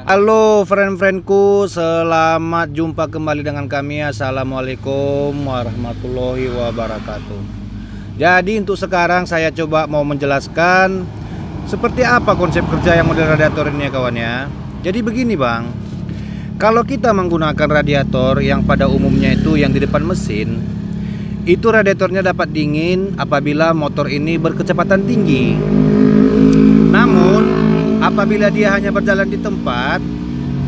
Halo friend-friendku, selamat jumpa kembali dengan kami. Assalamualaikum warahmatullahi wabarakatuh. Jadi untuk sekarang saya coba mau menjelaskan seperti apa konsep kerja yang model radiator ini ya kawan ya. Jadi begini bang, kalau kita menggunakan radiator yang pada umumnya itu yang di depan mesin, itu radiatornya dapat dingin apabila motor ini berkecepatan tinggi. Namun apabila dia hanya berjalan di tempat,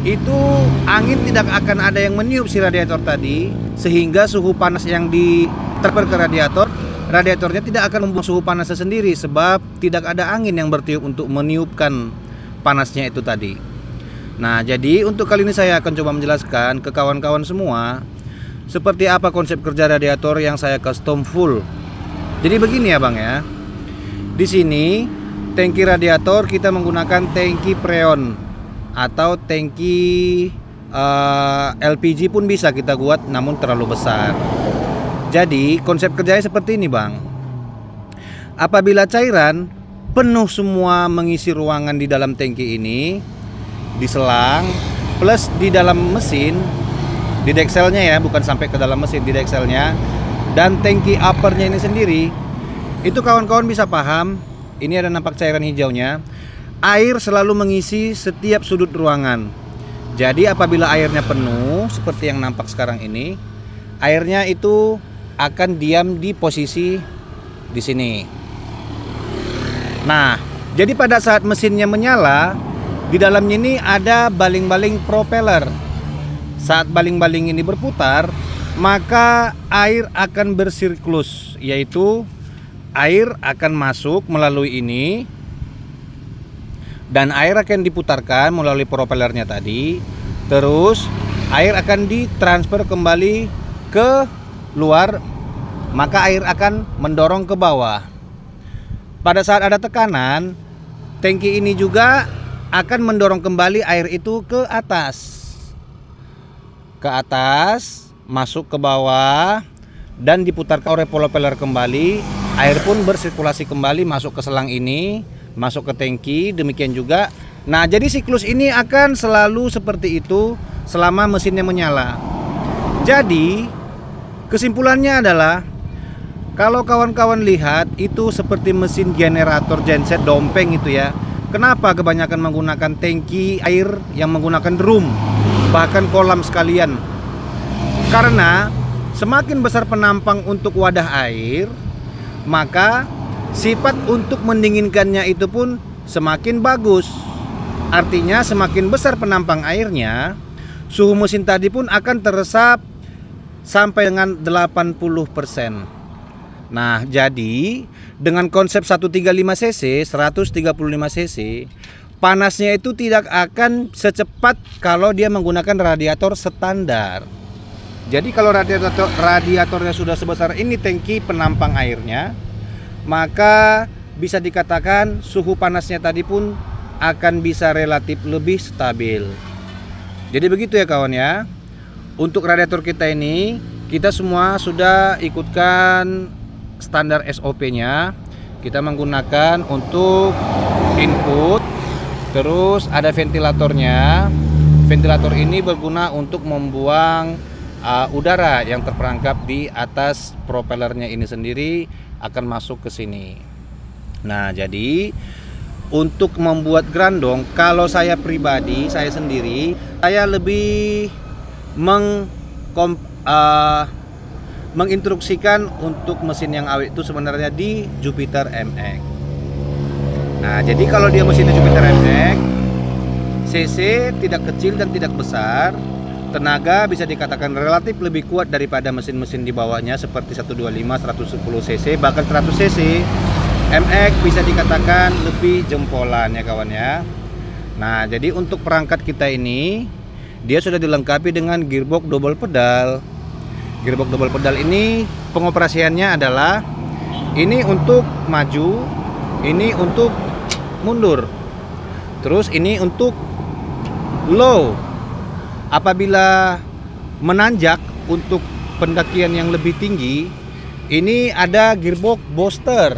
itu angin tidak akan ada yang meniup si radiator tadi, sehingga suhu panas yang diterper ke radiator, radiatornya tidak akan membuang suhu panasnya sendiri, sebab tidak ada angin yang bertiup untuk meniupkan panasnya itu tadi. Nah, jadi untuk kali ini saya akan coba menjelaskan ke kawan-kawan semua seperti apa konsep kerja radiator yang saya custom full. Jadi begini ya bang ya. Di sini tangki radiator kita menggunakan tangki freon atau tangki LPG pun bisa kita buat, namun terlalu besar. Jadi konsep kerjanya seperti ini bang. Apabila cairan penuh semua mengisi ruangan di dalam tangki ini, di selang plus di dalam mesin, di dekselnya ya, bukan sampai ke dalam mesin, di dekselnya dan tangki uppernya ini sendiri, itu kawan-kawan bisa paham. Ini ada nampak cairan hijaunya. Air selalu mengisi setiap sudut ruangan. Jadi apabila airnya penuh seperti yang nampak sekarang ini, airnya itu akan diam di posisi di sini. Nah, jadi pada saat mesinnya menyala, di dalamnya ini ada baling-baling propeller. Saat baling-baling ini berputar, maka air akan bersirkulus, yaitu air akan masuk melalui ini dan air akan diputarkan melalui propellernya tadi. Terus air akan ditransfer kembali ke luar, maka air akan mendorong ke bawah. Pada saat ada tekanan, tangki ini juga akan mendorong kembali air itu ke atas. Ke atas, masuk ke bawah dan diputarkan oleh propeller kembali. Air pun bersirkulasi kembali masuk ke selang ini, masuk ke tangki, demikian juga. Nah, jadi siklus ini akan selalu seperti itu selama mesinnya menyala. Jadi, kesimpulannya adalah kalau kawan-kawan lihat itu seperti mesin generator genset dompeng itu ya. Kenapa kebanyakan menggunakan tangki air yang menggunakan drum, bahkan kolam sekalian? Karena semakin besar penampang untuk wadah air, maka sifat untuk mendinginkannya itu pun semakin bagus. Artinya semakin besar penampang airnya, suhu mesin tadi pun akan teresap sampai dengan 80%. Nah, jadi dengan konsep 135 cc, 135 cc, panasnya itu tidak akan secepat kalau dia menggunakan radiator standar. Jadi kalau radiatornya sudah sebesar ini tangki penampang airnya, maka bisa dikatakan suhu panasnya tadi pun akan bisa relatif lebih stabil. Jadi begitu ya kawan ya. Untuk radiator kita ini, kita semua sudah ikutkan standar SOP-nya. Kita menggunakan untuk input, terus ada ventilatornya. Ventilator ini berguna untuk membuang udara yang terperangkap di atas propellernya ini sendiri akan masuk ke sini. Nah, jadi untuk membuat grandong, kalau saya pribadi, saya sendiri, saya lebih menginstruksikan untuk mesin yang awet itu sebenarnya di Jupiter MX. Nah, jadi kalau dia mesinnya Jupiter MX, cc tidak kecil dan tidak besar, tenaga bisa dikatakan relatif lebih kuat daripada mesin-mesin di bawahnya seperti 125, 110 cc, bahkan 100 cc. MX bisa dikatakan lebih jempolan ya kawan ya. Nah, jadi untuk perangkat kita ini, dia sudah dilengkapi dengan gearbox double pedal. Gearbox double pedal ini pengoperasiannya adalah ini untuk maju, ini untuk mundur, terus ini untuk low. Apabila menanjak untuk pendakian yang lebih tinggi, ini ada gearbox booster.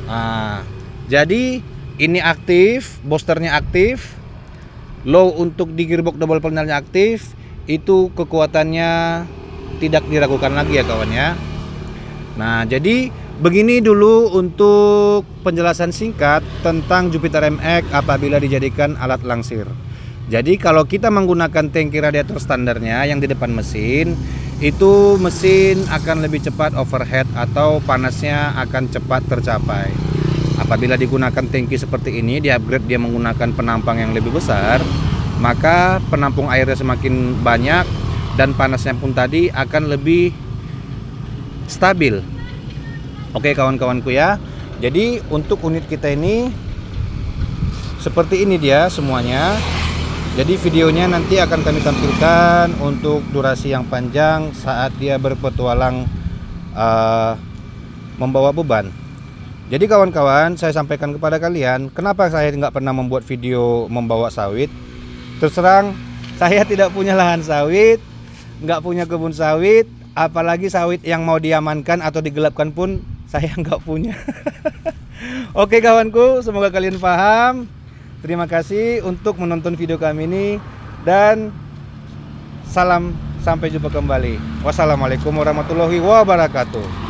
Nah, jadi ini aktif, boosternya aktif. Low untuk di gearbox double panelnya aktif, itu kekuatannya tidak diragukan lagi ya kawan ya. Nah, jadi begini dulu untuk penjelasan singkat tentang Jupiter MX apabila dijadikan alat langsir. Jadi kalau kita menggunakan tangki radiator standarnya yang di depan mesin, itu mesin akan lebih cepat overheat atau panasnya akan cepat tercapai. Apabila digunakan tangki seperti ini, di-upgrade dia menggunakan penampang yang lebih besar, maka penampung airnya semakin banyak dan panasnya pun tadi akan lebih stabil. Oke kawan-kawanku ya. Jadi untuk unit kita ini seperti ini dia semuanya. Jadi videonya nanti akan kami tampilkan untuk durasi yang panjang saat dia berpetualang membawa beban. Jadi kawan-kawan, saya sampaikan kepada kalian, kenapa saya nggak pernah membuat video membawa sawit. Terus terang, saya tidak punya lahan sawit, nggak punya kebun sawit, apalagi sawit yang mau diamankan atau digelapkan pun saya nggak punya. Oke kawanku, semoga kalian paham. Terima kasih untuk menonton video kami ini dan salam, sampai jumpa kembali. Wassalamualaikum warahmatullahi wabarakatuh.